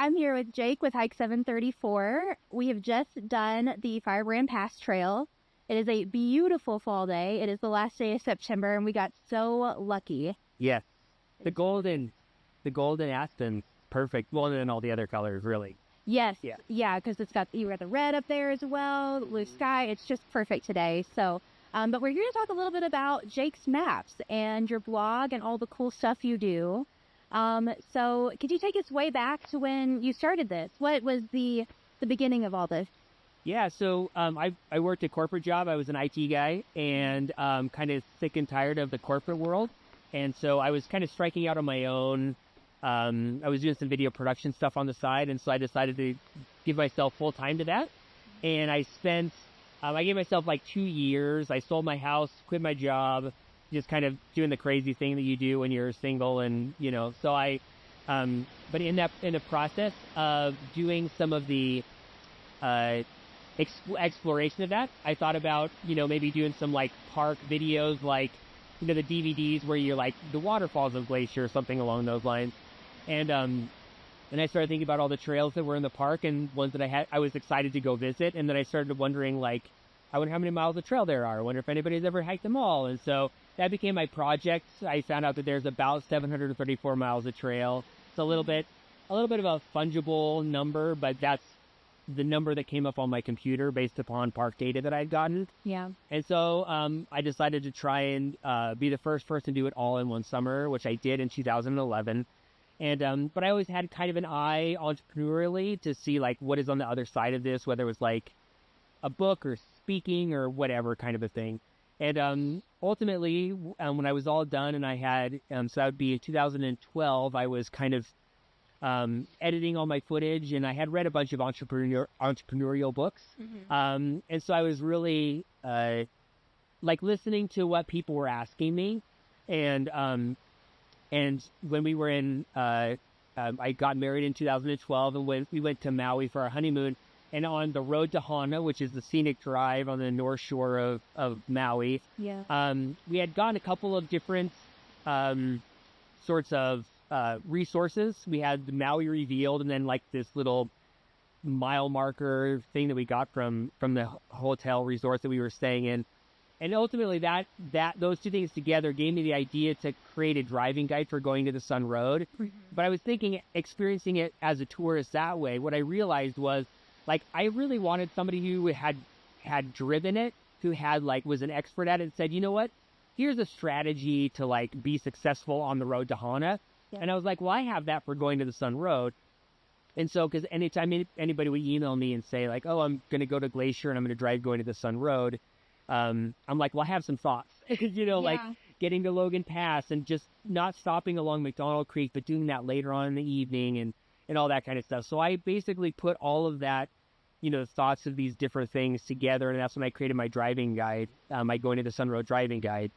I'm here with Jake with Hike 734. We have just done the Firebrand Pass Trail. It is a beautiful fall day. It is the last day of September, and we got so lucky. Yes, the golden aspen, perfect. Well, and then all the other colors, really. Yes, yeah, because you got the red up there as well, the blue sky. It's just perfect today. So, but we're here to talk a little bit about Jake's maps and your blog and all the cool stuff you do. So could you take us way back to when you started this? What was the beginning of all this? Yeah, so I worked a corporate job. I was an IT guy and kind of sick and tired of the corporate world. And so I was kind of striking out on my own. I was doing some video production stuff on the side. And so I decided to give myself full time to that. And I gave myself like 2 years. I sold my house, quit my job, just kind of doing the crazy thing that you do when you're single. And, so but in the process of doing some of the exploration of that, I thought about, maybe doing some like park videos, like, the DVDs where you're like the waterfalls of Glacier or something along those lines. And I started thinking about all the trails that were in the park and ones that I was excited to go visit. And then I started wondering, like, I wonder how many miles of trail there are. I wonder if anybody's ever hiked them all. And so that became my project. I found out that there's about 734 miles of trail. It's a little bit of a fungible number, but that's the number that came up on my computer based upon park data that I'd gotten. Yeah. And so I decided to try and be the first person to do it all in one summer, which I did in 2011. And but I always had kind of an eye entrepreneurially to see like what is on the other side of this, whether it was like a book or speaking or whatever kind of a thing. And ultimately, when I was all done and I had, so that would be in 2012, I was kind of editing all my footage, and I had read a bunch of entrepreneurial books. Mm-hmm. And so I was really like listening to what people were asking me. And when we were I got married in 2012, and when we went to Maui for our honeymoon, and on the road to Hana, which is the scenic drive on the north shore of Maui, we had gotten a couple of different sorts of resources. We had the Maui Revealed, and then like this little mile marker thing that we got from the hotel resort that we were staying in. And ultimately that those two things together gave me the idea to create a driving guide for going to the Sun Road. Mm-hmm. But I was experiencing it as a tourist that way. What I realized was, like, I really wanted somebody who had driven it, who was an expert at it, and said, you know what, here's a strategy to like be successful on the road to Hana. Yeah. And I was like, well, I have that for going to the Sun Road. And so, because anytime anybody would email me and say like, oh, I'm going to go to Glacier and I'm going to drive going to the Sun Road, I'm like, well, I have some thoughts, like getting to Logan Pass and just not stopping along McDonald Creek, but doing that later on in the evening and all that kind of stuff. So I basically put all of that, thoughts of these different things together. And that's when I created my driving guide, my Going to the Sun Road driving guide.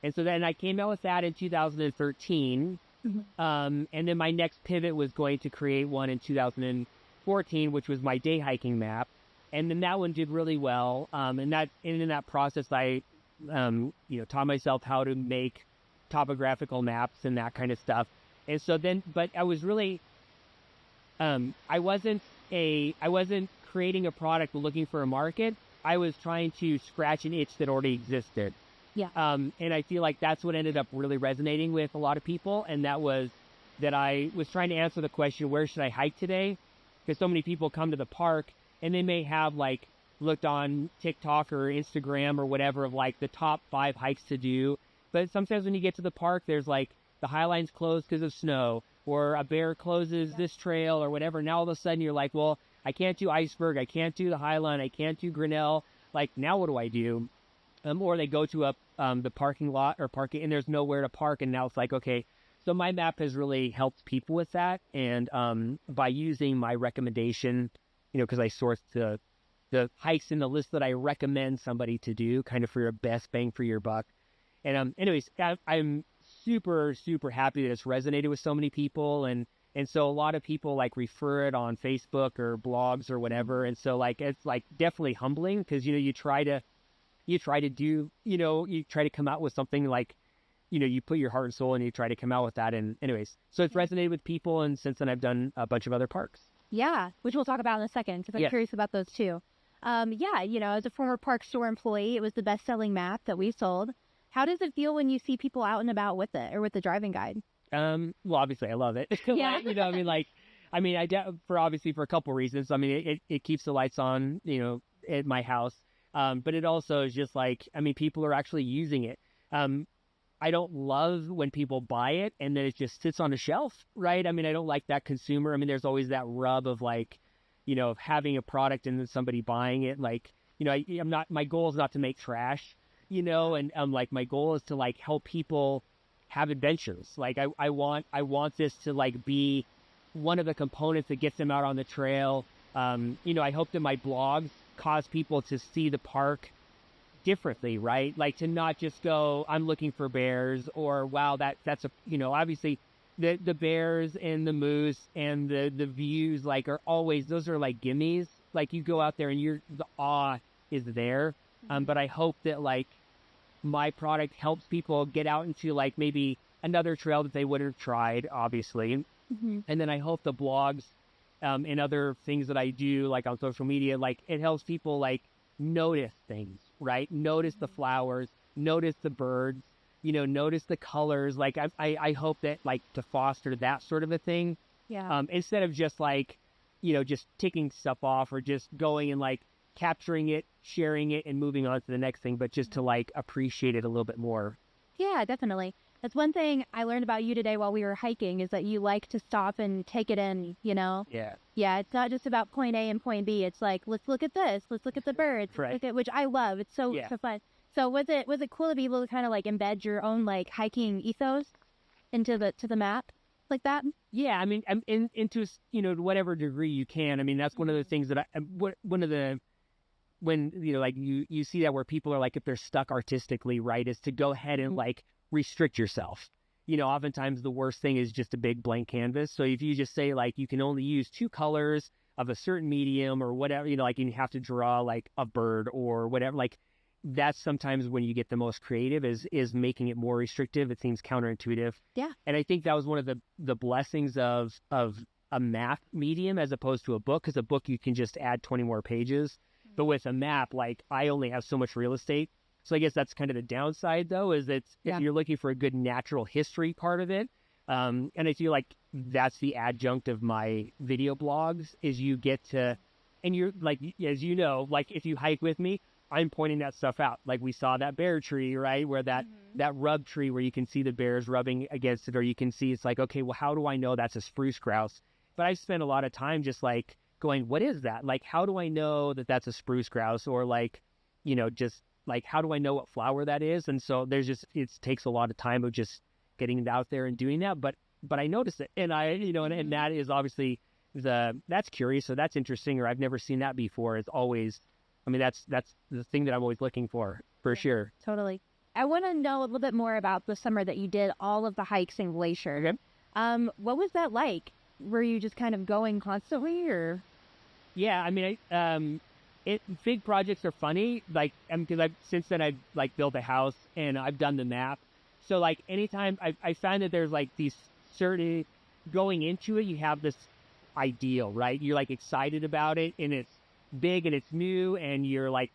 And so then I came out with that in 2013. Mm-hmm. And then my next pivot was going to create one in 2014, which was my day hiking map. And then that one did really well. And in that process, I, taught myself how to make topographical maps and that kind of stuff. And so then, but I was really, I wasn't creating a product looking for a market. I was trying to scratch an itch that already existed. Yeah. And I feel like that's what ended up really resonating with a lot of people. And that was that I was trying to answer the question, where should I hike today? Because so many people come to the park and they may have like looked on TikTok or Instagram or whatever of like the top 5 hikes to do. But sometimes when you get to the park, there's like the Highline's closed because of snow, or a bear closes this trail or whatever. Now all of a sudden you're like, well, I can't do Iceberg. I can't do the Highline. I can't do Grinnell. Like, now what do I do? Or they go to the parking lot or parking, and there's nowhere to park. And now it's like, okay, so my map has really helped people with that. And by using my recommendation, because I sourced the hikes in the list that I recommend somebody to do, kind of for your best bang for your buck. And anyways, I'm super, super happy that it's resonated with so many people. And so a lot of people like refer it on Facebook or blogs or whatever. And so like, it's like definitely humbling because, you try to come out with something like you put your heart and soul and you try to come out with that. And anyways, so it's resonated with people. And since then I've done a bunch of other parks. Yeah, which we'll talk about in a second because I'm curious about those too. Yeah, as a former park store employee, it was the best-selling map that we sold. How does it feel when you see people out and about with it or with the driving guide? Well, obviously I love it. Yeah. For a couple reasons. I mean, it keeps the lights on, at my house. But it also is just like, people are actually using it. I don't love when people buy it and then it just sits on a shelf, right? I mean, I don't like that consumer. I mean, there's always that rub of like, of having a product and then somebody buying it. Like, my goal is not to make trash, and like my goal is to like help people have adventures. Like I want this to like be one of the components that gets them out on the trail. I hope that my blogs cause people to see the park differently, right? Like to not just go, I'm looking for bears, or wow, that's a, obviously the bears and the moose and the views like are always, those are like gimmies. Like you go out there and the awe is there. But I hope that like my product helps people get out into like maybe another trail that they wouldn't have tried, obviously. Mm-hmm. And then I hope the blogs and other things that I do like on social media, like it helps people like notice things, right? Notice the flowers, notice the birds, notice the colors. Like I hope that like to foster that sort of a thing. Yeah. Instead of just like, just ticking stuff off or just going and like capturing it, sharing it and moving on to the next thing, but just to like appreciate it a little bit more. Yeah, definitely. That's one thing I learned about you today while we were hiking is that you like to stop and take it in, Yeah. Yeah, it's not just about point A and point B. It's like, let's look at this. Let's look at the birds. Right. Which I love. It's so fun. So was it cool to be able to kind of like embed your own like hiking ethos into the map like that? Yeah, I mean, into whatever degree you can. I mean, that's one of the things that when like you see that where people are like, if they're stuck artistically, right, is to go ahead and like restrict yourself. Oftentimes the worst thing is just a big blank canvas. So if you just say like you can only use 2 colors of a certain medium or whatever, like you have to draw like a bird or whatever, like that's sometimes when you get the most creative is making it more restrictive. It seems counterintuitive. Yeah. And I think that was one of the blessings of a map medium as opposed to a book, because a book you can just add 20 more pages. But with a map, like I only have so much real estate. So I guess that's kind of the downside though, is that if you're looking for a good natural history part of it, and I feel like that's the adjunct of my video blogs is you get to, and you're like, as like if you hike with me, I'm pointing that stuff out. Like we saw that bear tree, right? Where that rub tree where you can see the bears rubbing against it, or you can see it's like, okay, well, how do I know that's a spruce grouse? But I spent a lot of time just like going, what is that? Like, how do I know that that's a spruce grouse? Or like, just like, how do I know what flower that is? And so it takes a lot of time of just getting it out there and doing that. But I noticed it, and and that is obviously that's curious. So that's interesting, or I've never seen that before. It's always, that's the thing that I'm always looking for sure. Totally. I want to know a little bit more about the summer that you did all of the hikes in Glacier. Okay. What was that like? Were you just kind of going constantly, or? Yeah, big projects are funny, like, because since then I've like built a house and I've done the map. So like anytime I find that there's like these certain, going into it, you have this ideal, right? You're like excited about it and it's big and it's new and you're like,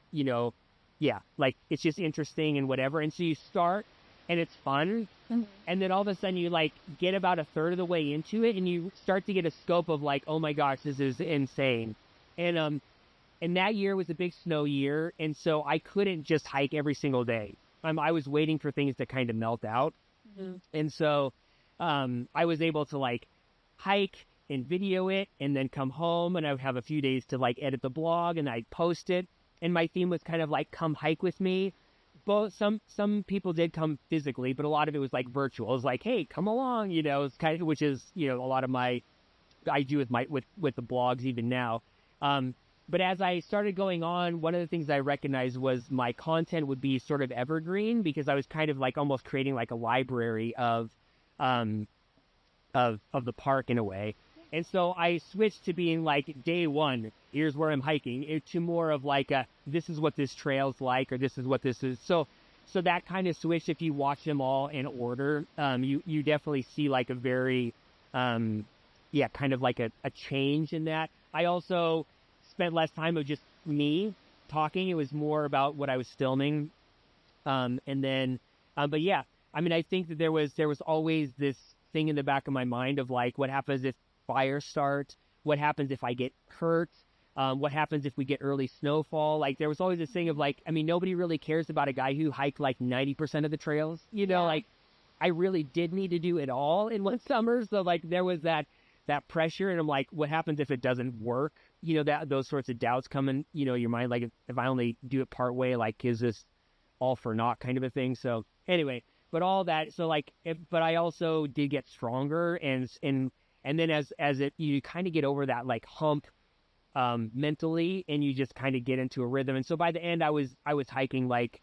like it's just interesting and whatever. And so you start and it's fun. Mm-hmm. And then all of a sudden you like get about a third of the way into it and you start to get a scope of like, oh my gosh, this is insane. And that year was a big snow year. And so I couldn't just hike every single day. I was waiting for things to kind of melt out. Mm-hmm. And so I was able to like hike and video it and then come home and I would have a few days to like edit the blog and I'd post it. And my theme was kind of like, come hike with me. Both some people did come physically, but a lot of it was like virtual. It was like, hey, come along, it's kind of, which is, a lot of I do with the blogs even now. But as I started going on, one of the things I recognized was my content would be sort of evergreen because I was kind of like almost creating like a library of the park in a way. And so I switched to being like day one, here's where I'm hiking, to more of like this is what this trail's like, or this is what this is. So So that kind of switch, if you watch them all in order, you definitely see like a very, kind of like a change in that. I also spent less time of just me talking. It was more about what I was filming. But yeah, I mean, I think that there was always this thing in the back of my mind of like, what happens if fires start? What happens if I get hurt? What happens if we get early snowfall? Like, there was always this thing of like, I mean, nobody really cares about a guy who hiked like 90% of the trails, like I really did need to do it all in one summer. So like there was that pressure, and I'm like, what happens if it doesn't work? That those sorts of doubts come in, your mind. Like if I only do it part way, like, is this all for naught kind of a thing? So anyway, but all that, so like, but I also did get stronger, and then as it, you kind of get over that like hump, mentally, and you just kind of get into a rhythm. And so by the end, I was hiking like,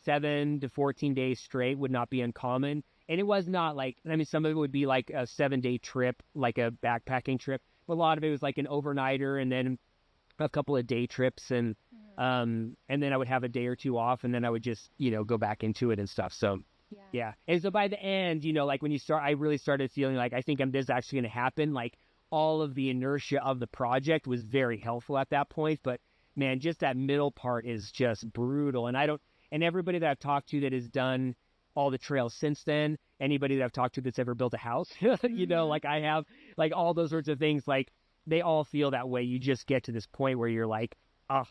7 to 14 days straight would not be uncommon. And it was not like, I mean, some of it would be like a 7-day trip, like a backpacking trip. But a lot of it was like an overnighter, and then a couple of day trips, and then I would have a day or two off, and then I would just, go back into it and stuff. So yeah. And so by the end, like when you start, I really started feeling like, I think this is actually going to happen. Like all of the inertia of the project was very helpful at that point. But man, just that middle part is just brutal. And everybody that I've talked to that has done all the trails since then, anybody that I've talked to that's ever built a house, like I have, like all those sorts of things, like they all feel that way. You just get to this point where you're like, oh,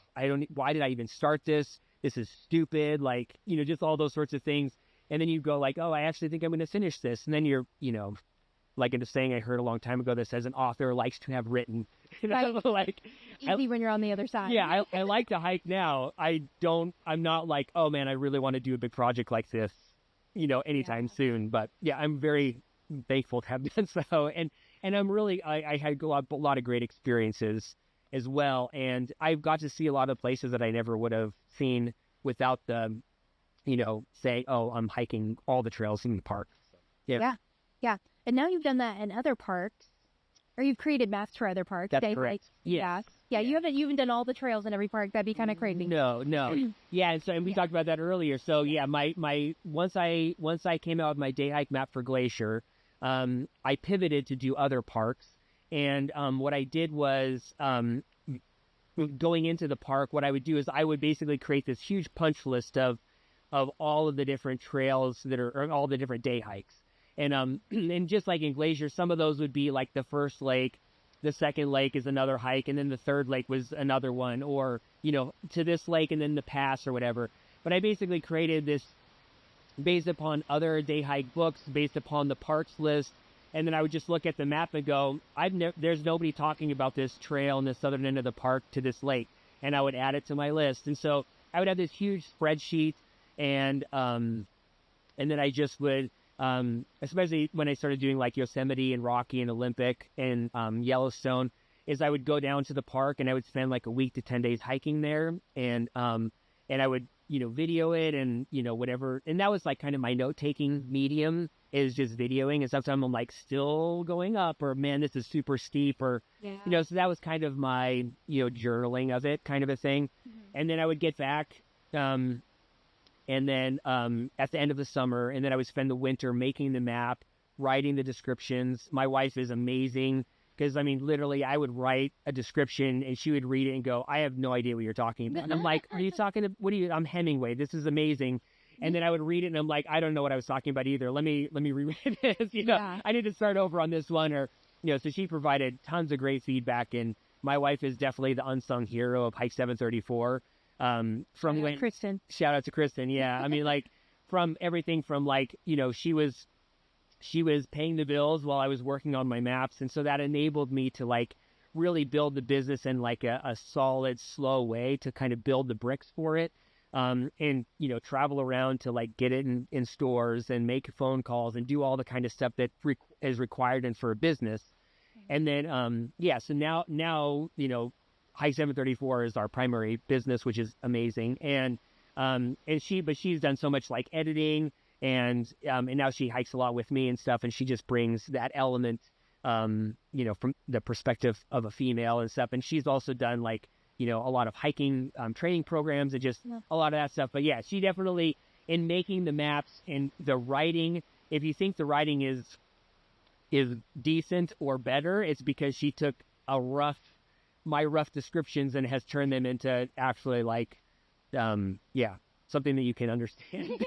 why did I even start this? This is stupid. Like, just all those sorts of things. And then you go like, oh, I actually think I'm going to finish this. And then you're, like in a saying I heard a long time ago that says an author likes to have written, Right. like Easy when you're on the other side. yeah, I like to hike now. I'm not like, oh man, I really want to do a big project like this, anytime soon. But yeah, I'm very thankful to have done so. And I'm really, I had a lot of great experiences as well. And I got to see a lot of places that I never would have seen without the, saying, oh, I'm hiking all the trails in the park. Yeah. And now you've done that in other parks, or you've created maps for other parks. That's correct. Yes. Yeah. You haven't done all the trails in every park. That'd be kind of crazy. No. Yeah. And we talked about that earlier. So yeah, my once I came out with my day hike map for Glacier, I pivoted to do other parks. And what I did was, going into the park, what I would do is I would basically create this huge punch list of all of the different trails or all the different day hikes. And and just like in Glacier, some of those would be like the first lake, the second lake is another hike, and then the third lake was another one, or, to this lake and then the pass or whatever. But I basically created this based upon other day hike books, based upon the parks list. And then I would just look at the map and go, there's nobody talking about this trail in the southern end of the park to this lake. And I would add it to my list. And so I would have this huge spreadsheet, and then I just would, especially when I started doing like Yosemite and Rocky and Olympic and Yellowstone, is I would go down to the park and I would spend like a week to 10 days hiking there, and I would, video it and, whatever. And that was like kind of my note-taking medium, is just videoing. And sometimes I'm like still going up, or man, this is super steep, or, so that was kind of my, journaling of it kind of a thing. Mm-hmm. And then I would get back, and then at the end of the summer, and then I would spend the winter making the map, writing the descriptions. My wife is amazing, because, I mean, literally, I would write a description, and she would read it and go, I have no idea what you're talking about. And I'm like, I'm Hemingway. This is amazing. And then I would read it, and I'm like, I don't know what I was talking about either. Let me reread this. I need to start over on this one. Or, so she provided tons of great feedback, and my wife is definitely the unsung hero of Hike 734. Shout out to Kristen. Yeah. I mean, like, from everything from like, she was paying the bills while I was working on my maps. And so that enabled me to like really build the business in like a solid, slow way to kind of build the bricks for it. And, travel around to like get it in stores and make phone calls and do all the kind of stuff that is required and for a business. And then, so now, Hike 734 is our primary business, which is amazing. And she's done so much like editing, and now she hikes a lot with me and stuff. And she just brings that element, from the perspective of a female and stuff. And she's also done like a lot of hiking training programs and just a lot of that stuff. But yeah, she definitely, in making the maps and the writing, if you think the writing is decent or better, it's because she took my rough descriptions and has turned them into actually like, something that you can understand.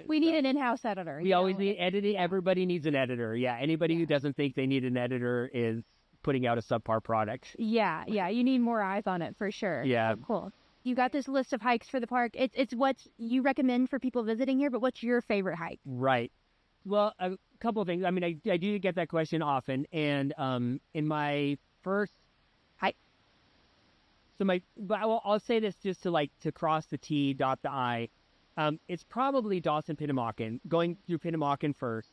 We need an in-house editor. We always need editing. Everybody needs an editor. Yeah. Anybody who doesn't think they need an editor is putting out a subpar product. Yeah. You need more eyes on it for sure. Yeah. Oh, cool. You got this list of hikes for the park. It's what you recommend for people visiting here, but what's your favorite hike? Right. Well, a couple of things. I mean, I do get that question often, and in my first hike, I'll say this just to cross the T, dot the I. It's probably Dawson Pittamakan, going through Pittamakan first.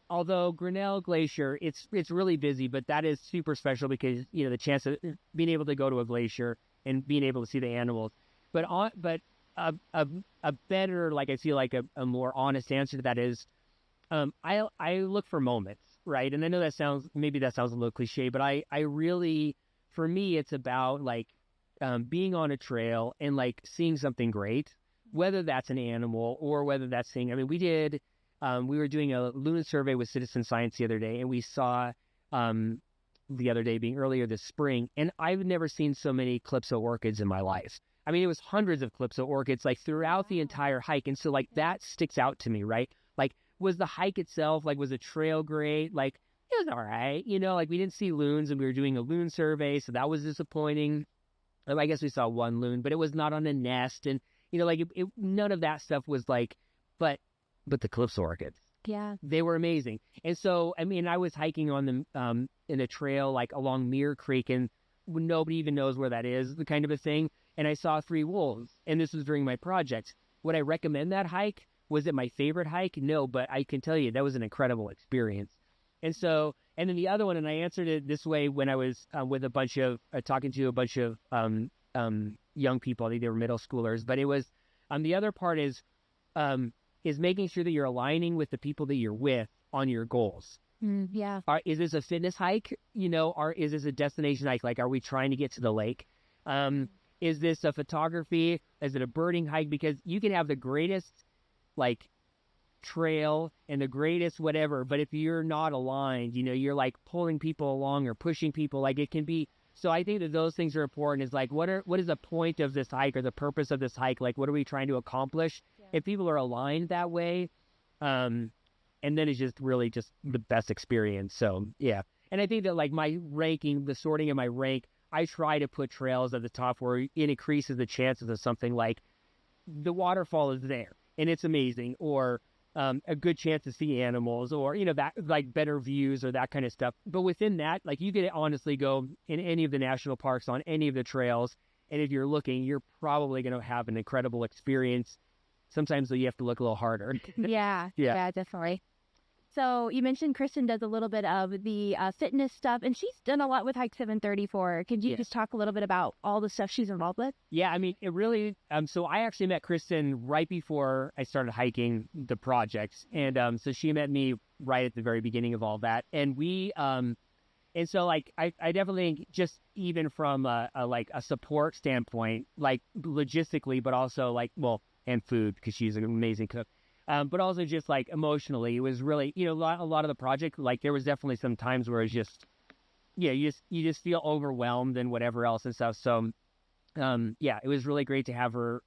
Although Grinnell Glacier, it's really busy, but that is super special because the chance of being able to go to a glacier and being able to see the animals. But a better, like I feel like a more honest answer to that is, I look for moments, right? And I know that sounds a little cliche, but I really, for me, it's about like being on a trail and like seeing something great, whether that's an animal or whether that's seeing. I mean, we were doing a loon survey with Citizen Science the other day, and we saw the other day being earlier this spring, and I've never seen so many calypso orchids in my life. I mean, it was hundreds of calypso orchids like throughout the entire hike, and so like that sticks out to me, right? Like, was the hike itself, like, was the trail great? Like, it was all right, like we didn't see loons, and we were doing a loon survey, so that was disappointing. I guess we saw one loon, but it was not on a nest, and like none of that stuff was like, but the calypso orchids. Yeah, they were amazing. And so, I mean, I was hiking on them in a trail like along Muir Creek, and nobody even knows where that is, the kind of a thing. And I saw 3 wolves, and this was during my project. Would I recommend that hike? Was it my favorite hike? No, but I can tell you that was an incredible experience. And so, and then the other one, and I answered it this way when I was with a bunch of talking to a bunch of young people. I think they were middle schoolers, but it was the other part is making sure that you're aligning with the people that you're with on your goals. Yeah. Is this a fitness hike? Or is this a destination hike? Like, are we trying to get to the lake? Is this a photography? Is it a birding hike? Because you can have the greatest like trail and the greatest whatever, but if you're not aligned, you're like pulling people along or pushing people, like it can be. So I think that those things are important. Is like, what is the point of this hike or the purpose of this hike? Like, what are we trying to accomplish? Yeah. If people are aligned that way, and then it's just really just the best experience. So yeah. And I think that like my ranking, the sorting of my rank, I try to put trails at the top where it increases the chances of something like the waterfall is there and it's amazing, or a good chance to see animals, or that like better views or that kind of stuff. But within that, like you could honestly go in any of the national parks on any of the trails, and if you're looking, you're probably going to have an incredible experience. Sometimes though, you have to look a little harder. Yeah, definitely. So you mentioned Kristen does a little bit of the fitness stuff, and she's done a lot with Hike 734. Could you just talk a little bit about all the stuff she's involved with? Yeah, I mean, it really, so I actually met Kristen right before I started hiking the project. And so she met me right at the very beginning of all that. And we, and so like, I definitely think just even from a support standpoint, like logistically, but also like, well, and food, because she's an amazing cook. But also just like emotionally, it was really, a lot of the project, like there was definitely some times where it's just, you just feel overwhelmed and whatever else and stuff. So, it was really great to have her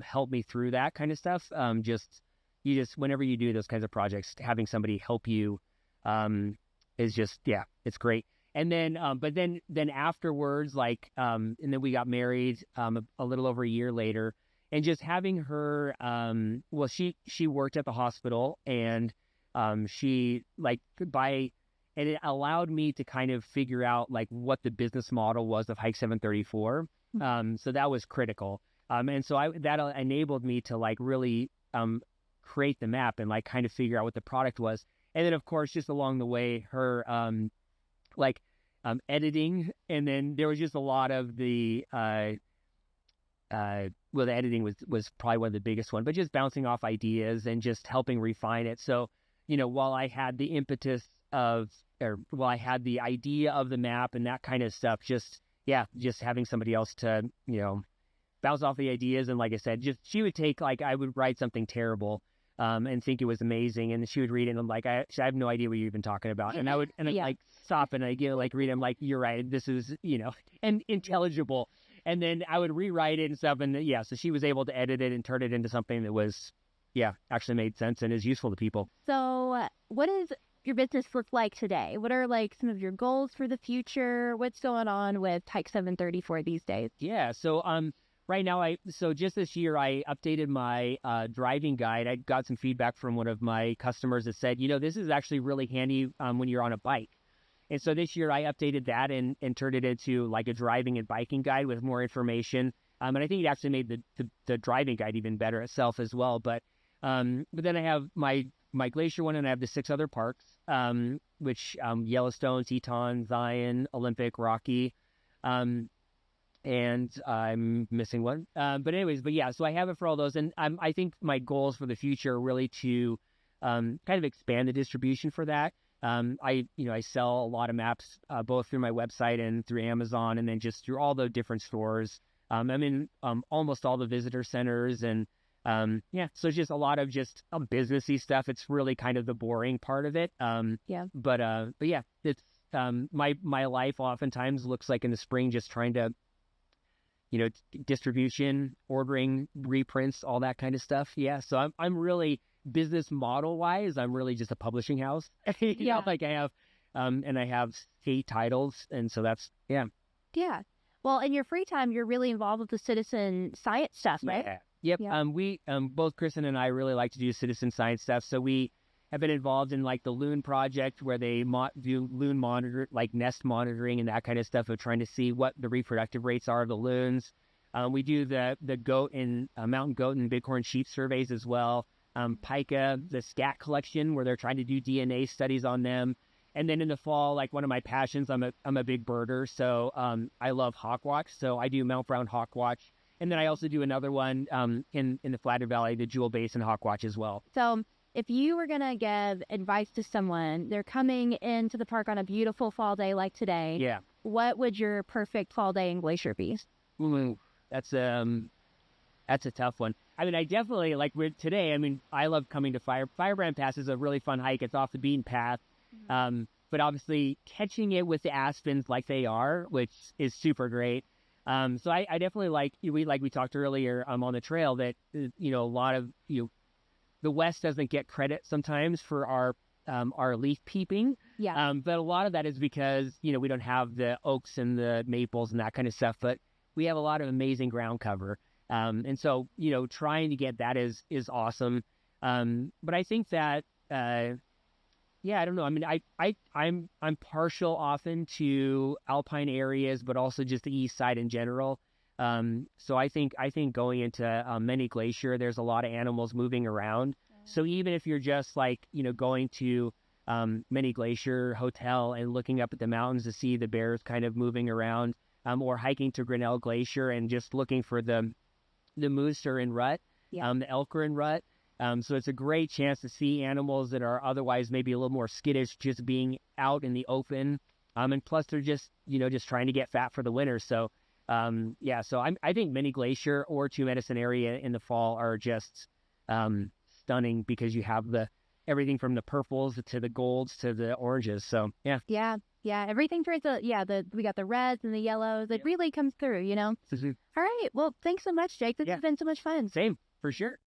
help me through that kind of stuff. Whenever you do those kinds of projects, having somebody help you, is just, it's great. And then, but then afterwards, like, and then we got married, a little over a year later. And just having her, she worked at the hospital, and she and it allowed me to kind of figure out like what the business model was of Hike 734. So that was critical. And so that enabled me to like really create the map and like kind of figure out what the product was. And then of course, just along the way, her editing, and then there was just a lot of the the editing was probably one of the biggest one, but just bouncing off ideas and just helping refine it. So, while I had the impetus while I had the idea of the map and that kind of stuff, just yeah, just having somebody else to, bounce off the ideas. And like I said, just she would take, like, I would write something terrible and think it was amazing, and she would read it and I'm like, I have no idea what you're even talking about. And I'd Yeah. like stop and I like read it. I'm like, you're right, this is, and intelligible. And then I would rewrite it and stuff. And yeah, so she was able to edit it and turn it into something that was, yeah, actually made sense and is useful to people. So, what does your business look like today? What are like some of your goals for the future? What's going on with Tyke 734 these days? Yeah. So right now so just this year I updated my driving guide. I got some feedback from one of my customers that said, this is actually really handy when you're on a bike. And so this year I updated that and turned it into like a driving and biking guide with more information. And I think it actually made the driving guide even better itself as well. But then I have my Glacier one, and I have the 6 other parks, which Yellowstone, Teton, Zion, Olympic, Rocky, and I'm missing one. But yeah, so I have it for all those. And I think my goals for the future are really to kind of expand the distribution for that. I sell a lot of maps, both through my website and through Amazon, and then just through all the different stores. I'm in almost all the visitor centers, and yeah, so it's just a lot of just businessy stuff. It's really kind of the boring part of it. Yeah. But yeah, it's my life oftentimes looks like in the spring just trying to, distribution, ordering, reprints, all that kind of stuff. Yeah, so I'm really, business model wise, I'm really just a publishing house. Yeah. Like I have, and I have 8 titles, and so that's yeah. Yeah. Well, in your free time, you're really involved with the citizen science stuff, right? Yeah. Yep. Yeah. We both Kristen and I really like to do citizen science stuff. So we have been involved in like the Loon project, where they do loon monitor, like nest monitoring and that kind of stuff, of trying to see what the reproductive rates are of the loons. We do the goat and mountain goat and bighorn sheep surveys as well. Pika, the scat collection, where they're trying to do DNA studies on them. And then in the fall, like one of my passions, I'm a big birder, so I love hawk watch. So I do Mount Brown hawk watch. And then I also do another one in the Flathead Valley, the Jewel Basin Hawk Watch as well. So, if you were going to give advice to someone, they're coming into the park on a beautiful fall day like today. Yeah. What would your perfect fall day in Glacier be? Ooh, that's a tough one. I mean, I definitely today. I mean, I love coming to Firebrand Pass is a really fun hike. It's off the beaten path. But obviously catching it with the aspens like they are, which is super great. So I definitely like we talked earlier on the trail that a lot of the West doesn't get credit sometimes for our leaf peeping. Yeah. But a lot of that is because we don't have the oaks and the maples and that kind of stuff, but we have a lot of amazing ground cover. And so trying to get that is awesome. But I think that yeah, I don't know. I mean, I'm partial often to alpine areas, but also just the east side in general. So I think going into Many Glacier, there's a lot of animals moving around. So even if you're just going to Many Glacier Hotel and looking up at the mountains to see the bears kind of moving around, or hiking to Grinnell Glacier and just looking for the moose are in rut, the elk are in rut. So it's a great chance to see animals that are otherwise maybe a little more skittish, just being out in the open. And plus they're just trying to get fat for the winter. So yeah, so I think Many Glacier or Two Medicine area in the fall are just stunning, because you have everything from the purples to the golds to the oranges. So yeah. Yeah. Everything turns we got the reds and the yellows. It really comes through, All right. Well, thanks so much, Jake. This has been so much fun. Same, for sure.